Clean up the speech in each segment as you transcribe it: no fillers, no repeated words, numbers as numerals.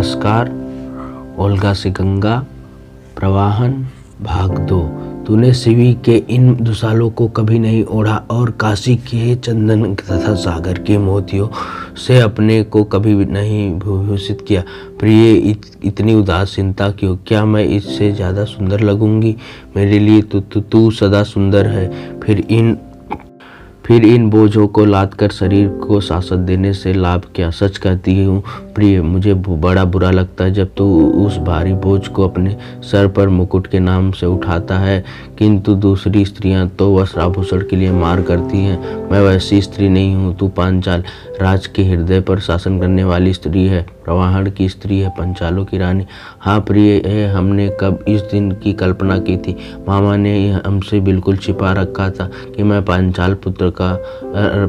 नमस्कार। ओल्गा से गंगा प्रवाहन भाग 2। तूने शिवी के इन दुशालों को कभी नहीं ओढ़ा और काशी के चंदन तथा सागर के मोतियों से अपने को कभी नहीं विभूषित किया। प्रिय, इतनी उदासीनता क्यों? क्या मैं इससे ज़्यादा सुंदर लगूंगी? मेरे लिए तू सदा सुंदर है। फिर इन बोझों को लाद कर शरीर को सांसत देने से लाभ क्या? सच कहती हूँ प्रिय, मुझे बड़ा बुरा लगता है जब तू उस भारी बोझ को अपने सर पर मुकुट के नाम से उठाता है, किंतु दूसरी स्त्रियां तो वस्त्र आभूषण के लिए मार करती हैं। मैं वैसी स्त्री नहीं हूँ। तू पांचाल राज के हृदय पर शासन करने वाली स्त्री है, प्रवाहण की स्त्री है, पंचालों की रानी। हाँ प्रिय, हमने कब इस दिन की कल्पना की थी? मामा ने हमसे बिल्कुल छिपा रखा था कि मैं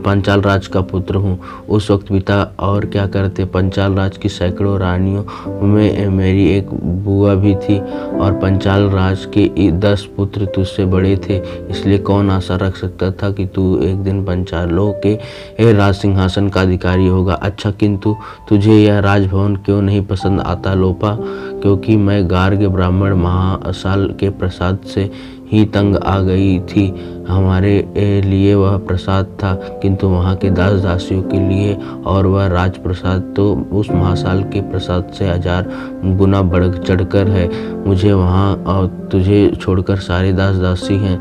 पांचाल राज का पुत्र हूँ। उस वक्त पिता और क्या करते? पांचाल राज की सैकड़ों रानियों में मेरी एक बुआ भी थी और पांचाल राज के 10 पुत्र तुझसे बड़े थे, इसलिए कौन आशा रख सकता था कि तू एक दिन पांचालों के राज सिंहासन का अधिकारी होगा। अच्छा, किंतु तुझे यह राजभवन क्यों नहीं पसंद आता लोपा? क्योंकि मैं गार्ग्य ब्राह्मण महासाल के प्रसाद से ही तंग आ गई थी। हमारे लिए वह प्रसाद था, किंतु वहाँ के दास दासियों के लिए और वह राजप्रसाद तो उस महासाल के प्रसाद से 1000 गुना बढ़ चढ़कर है। मुझे वहाँ और तुझे छोड़कर सारे दास दासी हैं,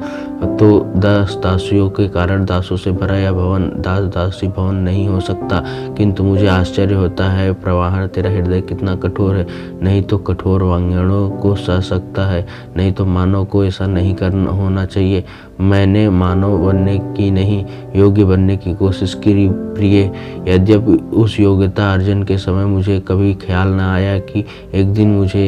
तो दास दासियों के कारण दासों से भरा यह भवन दास दासी भवन नहीं हो सकता। किंतु मुझे आश्चर्य होता है प्रवाहन, तेरा हृदय कितना कठोर है। नहीं तो कठोर वांगणों को सह सकता है, नहीं तो मानव को ऐसा नहीं करना होना चाहिए। मैंने मानव बनने की नहीं, योग्य बनने की कोशिश की प्रिय। यद्यपि उस योग्यता अर्जन के समय मुझे कभी ख्याल न आया कि एक दिन मुझे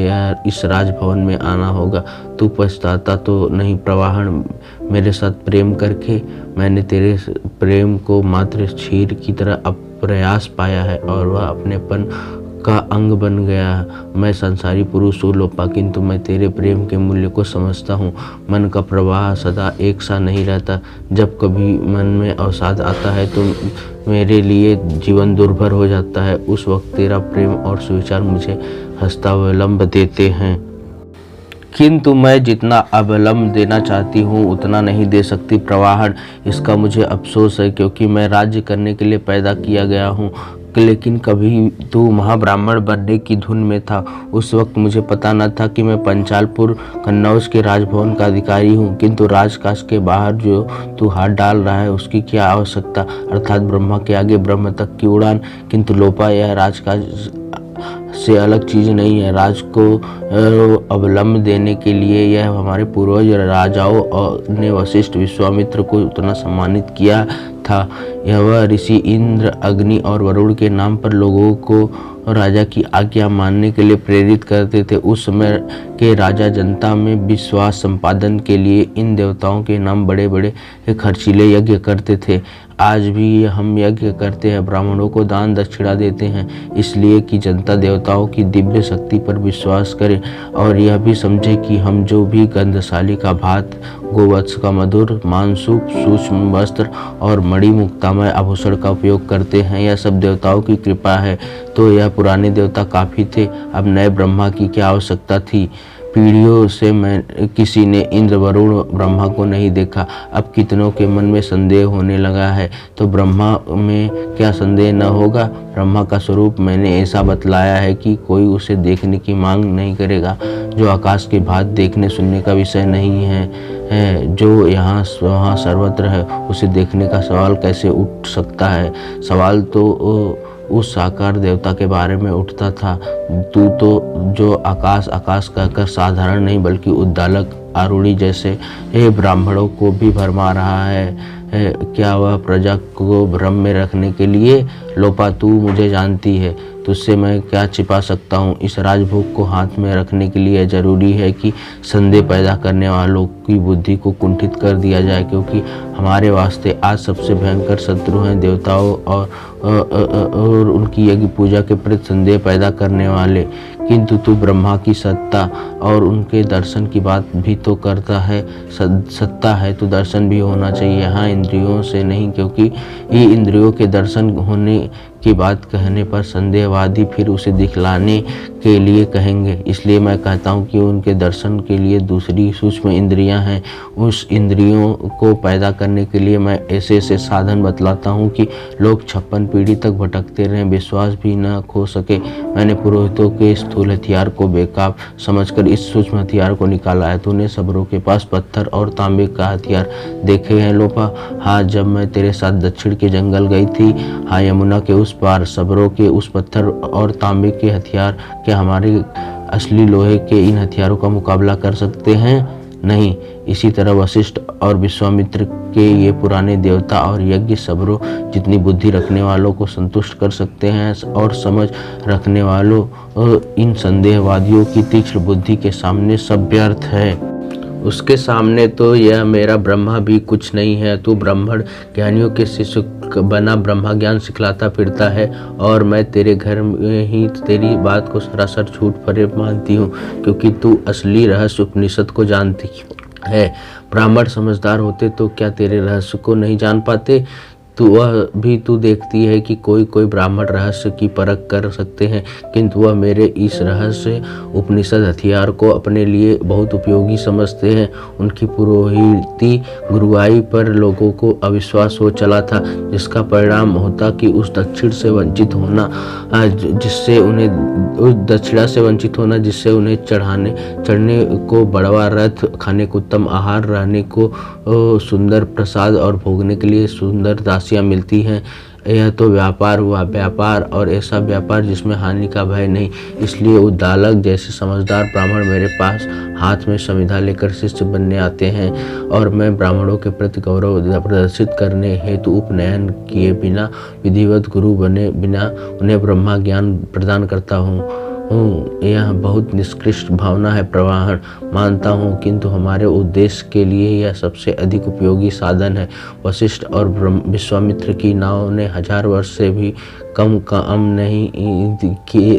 इस राजभवन में आना होगा। तू पछताता तो नहीं प्रवाहन? मेरे साथ प्रेम करके मैंने तेरे प्रेम को मात्र क्षीर की तरह अप्रयास पाया है और वह अपनेपन का अंग बन गया। मैं संसारी पुरुष हूँ लोपा, किंतु मैं तेरे प्रेम के मूल्य को समझता हूँ। मन का प्रवाह सदा एक सा नहीं रहता। जब कभी मन में अवसाद आता है तो मेरे लिए जीवन दुर्भर हो जाता है। उस वक्त तेरा प्रेम और सुविचार मुझे हस्तावलंब देते हैं, किंतु मैं जितना अवलंब देना चाहती हूँ उतना नहीं दे सकती प्रवाहन। इसका मुझे अफसोस है, क्योंकि मैं राज्य करने के लिए पैदा किया गया हूँ। लेकिन कभी तू महाब्राह्मण बनने की धुन में था। उस वक्त मुझे पता न था कि मैं पंचालपुर कन्नौज के राजभवन का अधिकारी हूँ, किंतु राजकाज के बाहर जो तू हाथ डाल रहा है उसकी क्या आवश्यकता? अर्थात ब्रह्मा के आगे ब्रह्म तक की उड़ान। किंतु लोपा, यह राजकाज से अलग चीज नहीं है। राज को अवलंब देने के लिए यह हमारे पूर्वज राजाओं ने वशिष्ठ विश्वामित्र को उतना सम्मानित किया था। यह वह ऋषि इंद्र, अग्नि और वरुण के नाम पर लोगों को राजा की आज्ञा मानने के लिए प्रेरित करते थे। उस समय के राजा जनता में विश्वास संपादन के लिए इन देवताओं के नाम बड़े बड़े खर्चीले यज्ञ करते थे। आज भी हम यज्ञ करते हैं, ब्राह्मणों को दान दक्षिणा देते हैं, इसलिए कि जनता देवताओं की दिव्य शक्ति पर विश्वास करे और यह भी समझे कि हम जो भी गंधशाली का भात, गोवत्स का मधुर मांसूप, सूक्ष्म वस्त्र और मणि मुक्तामय आभूषण का उपयोग करते हैं, यह सब देवताओं की कृपा है। तो यह पुराने देवता काफी थे, अब नए ब्रह्मा की क्या आवश्यकता थी? पीढ़ियों से मैं किसी ने इंद्र, वरुण, ब्रह्मा को नहीं देखा। अब कितनों के मन में संदेह होने लगा है, तो ब्रह्मा में क्या संदेह न होगा? ब्रह्मा का स्वरूप मैंने ऐसा बतलाया है कि कोई उसे देखने की मांग नहीं करेगा। जो आकाश के भात देखने सुनने का विषय नहीं है, जो यहाँ वहाँ सर्वत्र है, उसे देखने का सवाल कैसे उठ सकता है? सवाल तो उस साकार देवता के बारे में उठता था। तू तो जो आकाश आकाश कहकर साधारण नहीं बल्कि उद्दालक आरूढ़ी जैसे ब्राह्मणों को भी भरमा रहा है। क्या वह प्रजा को भ्रम में रखने के लिए? लोपा, तू मुझे जानती है, तुझसे मैं क्या छिपा सकता हूँ? इस राजभोग को हाथ में रखने के लिए जरूरी है कि संदेह पैदा करने वालों की बुद्धि को कुंठित कर दिया जाए, क्योंकि हमारे वास्ते आज सबसे भयंकर शत्रु हैं देवताओं और उनकी यज्ञ पूजा के प्रति संदेह पैदा करने वाले। किंतु तू ब्रह्मा की सत्ता और उनके दर्शन की बात भी तो करता है। सत्ता है तो दर्शन भी होना चाहिए। हाँ, इंद्रियों से नहीं, क्योंकि ये इंद्रियों के दर्शन होने की बात कहने पर संदेहवादी फिर उसे दिखलाने के लिए कहेंगे। इसलिए मैं कहता हूँ कि उनके दर्शन के लिए दूसरी सूक्ष्म इंद्रियां हैं। उस इंद्रियों को पैदा करने के लिए मैं ऐसे ऐसे साधन बतलाता हूँ कि लोग 56 पीढ़ी तक भटकते रहें, विश्वास भी न खो सके। मैंने पुरोहितों के स्थूल हथियार को बेकाब समझकर इस सूक्ष्म हथियार को निकाला है। तूने सबरों के पास पत्थर और तांबे का हथियार देखे हैं लोपा? हाँ, जब मैं तेरे साथ दक्षिण के जंगल गई थी, हाँ, यमुना के उस पार। सबरों के उस पत्थर और तांबे के हथियार क्या हमारे असली लोहे के इन हथियारों का मुकाबला कर सकते हैं? नहीं। इसी तरह वशिष्ठ और विश्वामित्र के ये पुराने देवता और यज्ञ सबरों जितनी बुद्धि रखने वालों को संतुष्ट कर सकते हैं और समझ रखने वालों इन संदेहवादियों की तीक्ष्ण बुद्धि के सामने सब व्यर्थ है। उसके सामने तो यह मेरा ब्रह्मा भी कुछ नहीं है। तू ब्राह्मण ज्ञानियों के शिष्य बना ब्रह्मा ज्ञान सिखलाता फिरता है और मैं तेरे घर में ही तेरी बात को सरासर झूठ फरेब मानती हूँ, क्योंकि तू असली रहस्य उपनिषद को जानती है। ब्राह्मण समझदार होते तो क्या तेरे रहस्य को नहीं जान पाते? तू देखती है कि कोई ब्राह्मण रहस्य की परख कर सकते हैं, किंतु वह मेरे इस रहस्य उपनिषद हथियार को अपने लिए बहुत उपयोगी समझते हैं। उनकी पुरोहिती गुरुआई पर लोगों को अविश्वास हो चला था, जिसका परिणाम होता कि उस दक्षिणा से वंचित होना जिससे उन्हें चढ़ने को बड़वा रथ, खाने को उत्तम आहार, रहने को सुंदर प्रसाद और भोगने के लिए सुंदर दासियां मिलती हैं। यह तो व्यापार हुआ, व्यापार, और ऐसा व्यापार जिसमें हानि का भय नहीं। इसलिए उद्दालक जैसे समझदार ब्राह्मण मेरे पास हाथ में संविधा लेकर शिष्य बनने आते हैं और मैं ब्राह्मणों के प्रति गौरव प्रदर्शित करने हेतु उपनयन किए बिना, विधिवत गुरु बने बिना उन्हें ब्रह्मा ज्ञान प्रदान करता हूँ। यह बहुत निष्कृष्ट भावना है प्रवाहन, मानता हूँ, किंतु हमारे उद्देश्य के लिए यह सबसे अधिक उपयोगी साधन है। वशिष्ठ और विश्वामित्र की नाव ने 1000 वर्ष से भी कम नहीं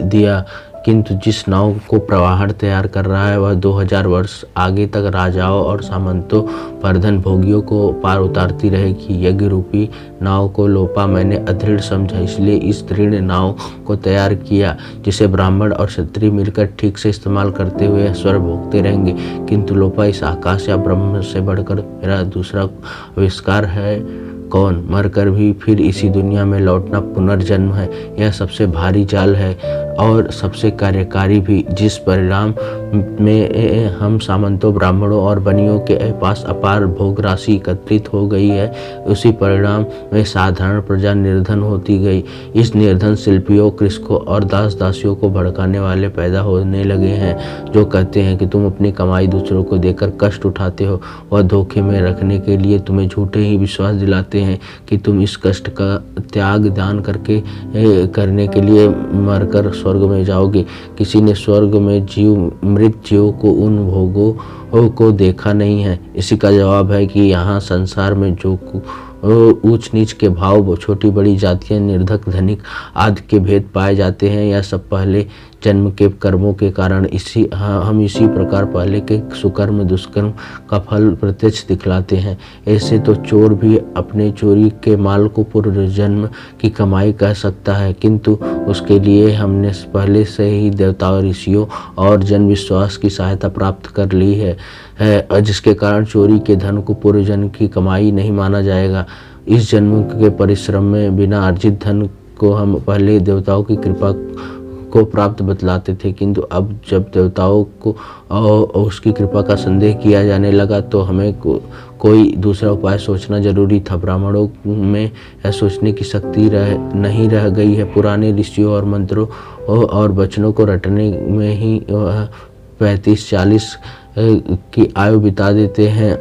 दिया, किंतु जिस नाव को प्रवाहन तैयार कर रहा है वह 2000 वर्ष आगे तक राजाओं और सामंतों, प्रधान भोगियों को पार उतारती रहेगी। यज्ञ रूपी नाव को लोपा मैंने अदृढ़ समझा, इसलिए इस दृढ़ नाव को तैयार किया, जिसे ब्राह्मण और क्षत्रिय मिलकर ठीक से इस्तेमाल करते हुए स्वर्ग भोगते रहेंगे। किंतु लोपा, इस आकाश या ब्रह्म से बढ़कर मेरा दूसरा आविष्कार है कौन? मरकर भी फिर इसी दुनिया में लौटना पुनर्जन्म है। यह सबसे भारी जाल है और सबसे कार्यकारी भी। जिस परिणाम में हम सामंतों, ब्राह्मणों और बनियों के पास अपार भोग राशि एकत्रित हो गई है, उसी परिणाम में साधारण प्रजा निर्धन होती गई। इस निर्धन शिल्पियों, कृषकों और दास दासियों को भड़काने वाले पैदा होने लगे हैं, जो कहते हैं कि तुम अपनी कमाई दूसरों को देकर कष्ट उठाते हो। वह धोखे में रखने के लिए तुम्हें झूठे ही विश्वास दिलाते हैं कि तुम इस कष्ट का त्याग दान करने के लिए मरकर स्वर्ग में जाओगे। किसी ने स्वर्ग में मृत जीवों को उन भोगों को देखा नहीं है। इसी का जवाब है कि यहाँ संसार में जो ऊंच नीच के भाव, छोटी बड़ी जातियां, निर्धक धनिक आदि के भेद पाए जाते हैं, यह सब पहले जन्म के कर्मों के कारण हम इसी प्रकार पहले के सुकर्म दुष्कर्म का फल प्रत्यक्ष दिखलाते हैं। ऐसे तो चोर भी अपने चोरी के माल को पूर्व जन्म की कमाई कह सकता है, किंतु उसके लिए हमने पहले से ही देवताओं, ऋषियों और जन विश्वास की सहायता प्राप्त कर ली है, जिसके कारण चोरी के धन को पूर्व जन्म की कमाई नहीं माना जाएगा। इस जन्म के परिश्रम में बिना अर्जित धन को हम पहले देवताओं की कृपा को प्राप्त बतलाते थे, किंतु अब जब देवताओं को उसकी कृपा का संदेह किया जाने लगा तो हमें कोई दूसरा उपाय सोचना जरूरी था। ब्राह्मणों में यह सोचने की शक्ति नहीं रह गई है। पुराने ऋषियों और मंत्रों और वचनों को रटने में ही 35-40 की आयु बिता देते हैं।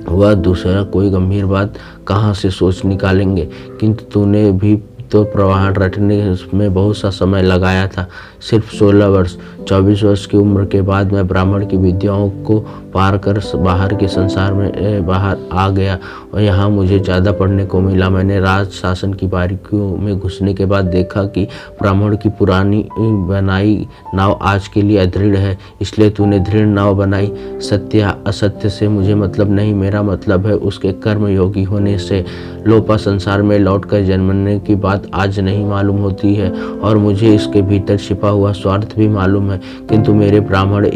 वह दूसरा कोई गंभीर बात कहाँ से सोच निकालेंगे। किंतु तूने भी तो प्रवाहन रटने में बहुत सा समय लगाया था। सिर्फ 16 वर्ष, 24 वर्ष की उम्र के बाद मैं ब्राह्मण की विद्याओं को पार कर बाहर के संसार में बाहर आ गया और यहाँ मुझे ज़्यादा पढ़ने को मिला। मैंने राज शासन की बारीकियों में घुसने के बाद देखा कि ब्राह्मण की पुरानी बनाई नाव आज के लिए अदृढ़ है, इसलिए तूने दृढ़ नाव बनाई। सत्य असत्य से मुझे मतलब नहीं, मेरा मतलब है उसके कर्म योगी होने से। लोपा, संसार में लौट कर जन्मने की बात बात आज नहीं मालूम होती है और मुझे इसके भीतर छिपा हुआ स्वार्थ भी मालूम है, किंतु मेरे ब्राह्मण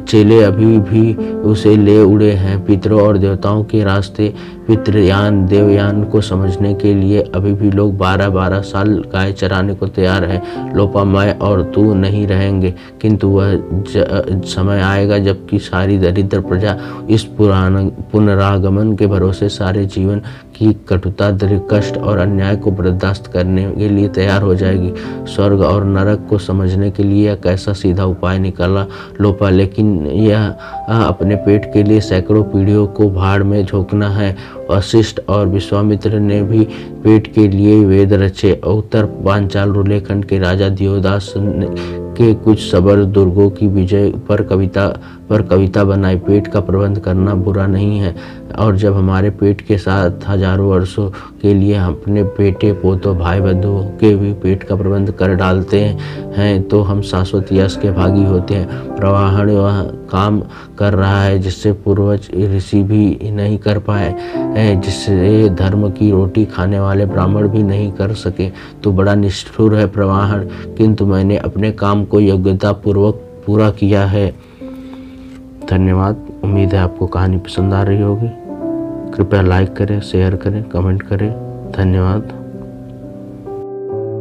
चेले अभी भी उसे ले उड़े हैं। पितरों और देवताओं के रास्ते, पितृयान देवयान को समझने के लिए अभी भी लोग 12-12 साल गाय चराने को तैयार हैं। लोपा, मैं और तू नहीं रहेंगे, किंतु वह समय आएगा जबकि सारी दरिद्र प्रजा इस पुनरागमन के भरोसे सारे जीवन की कटुता, कष्ट और अन्याय को बर्दाश्त करने के लिए तैयार हो जाएगी। स्वर्ग और नरक को समझने के लिए कैसा सीधा उपाय निकाला लोपा, लेकिन यह अपने पेट के लिए सैकड़ों पीढ़ियों को भाड़ में झोंकना है। वशिष्ठ और विश्वामित्र ने भी पेट के लिए वेद रचे। उत्तर पांचाल रुलेखंड के राजा दियोदास के कुछ सबर दुर्गों की विजय पर कविता बनाई। पेट का प्रबंध करना बुरा नहीं है, और जब हमारे पेट के साथ हजारों वर्षों के लिए अपने बेटे, पोतों, भाई बंधुओं के भी पेट का प्रबंध कर डालते हैं तो हम शाश्वत यश के भागी होते हैं। प्रवाहण वह काम कर रहा है जिससे पूर्वज ऋषि भी नहीं कर पाए हैं, जिससे धर्म की रोटी खाने वाले ब्राह्मण भी नहीं कर सके। तो बड़ा निष्ठुर है प्रवाहण, किंतु मैंने अपने काम को योग्यता पूर्वक पूरा किया है। धन्यवाद। उम्मीद है आपको कहानी पसंद आ रही होगी। कृपया लाइक करें, शेयर करें, कमेंट करें। धन्यवाद।